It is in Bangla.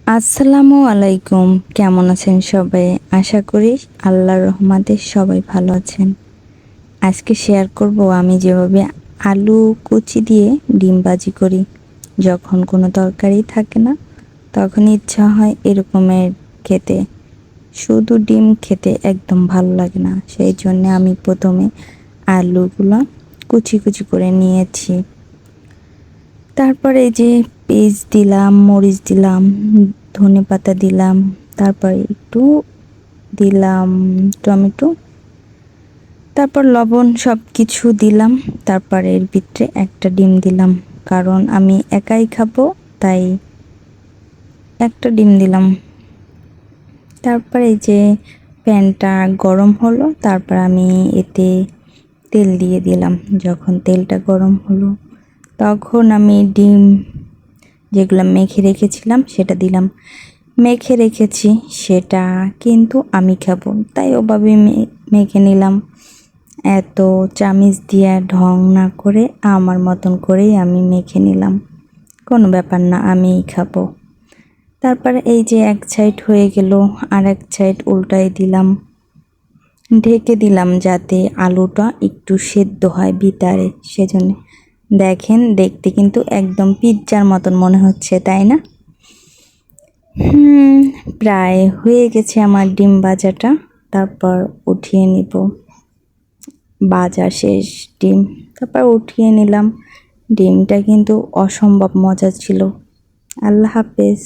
আসসালামু আলাইকুম। কেমন আছেন সবাই? আশা করি আল্লাহর রহমতে সবাই ভালো আছেন। আজকে শেয়ার করব আমি যেভাবে আলু কুচি দিয়ে ডিম ভাজি করি। যখন কোনো তরকারি থাকে না তখন ইচ্ছা হয় এরকমের খেতে। শুধু ডিম খেতে একদম ভালো লাগে না, সেই জন্য আমি প্রথমে আলুগুলো কুচি কুচি করে নিয়েছি। তারপরে এই যে পেঁয়াজ দিলাম, মরিচ দিলাম, ধনেপাতা দিলাম, তারপরে একটু দিলাম টমেটো, তারপর লবণ, সব কিছু দিলাম। তারপরে এর ভিতরে একটা ডিম দিলাম, কারণ আমি একাই খাবো তাই একটা ডিম দিলাম। তারপরে এই যে প্যানটা গরম হলো, তারপর আমি এতে তেল দিয়ে দিলাম। যখন তেলটা গরম হলো তখন আমি ডিম যেগুলো মেখে রেখেছিলাম সেটা দিলাম। মেখে রেখেছি সেটা কিন্তু আমি খাবো তাই ওভাবে মেখে নিলাম। এত চামিচ দিয়ে ঢং না করে আমার মতন করেই আমি মেখে নিলাম, কোনো ব্যাপার না, আমিই খাবো। তারপরে এই যে এক সাইড হয়ে গেল, আর এক সাইড উল্টাই দিলাম, ঢেকে দিলাম যাতে আলুটা একটু সেদ্ধ হয় ভিতরে। সেজন্য দেখেন, দেখতে কিন্তু একদম পিৎজার মতন মনে হচ্ছে, তাই না? প্রায় হয়ে গেছে আমার ডিম ভাজাটা। তারপর উঠিয়ে নিব, ভাজা শেষ ডিম। তারপর উঠিয়ে নিলাম। ডিমটা কিন্তু অসম্ভব মজা ছিল। আল্লাহ হাফেজ।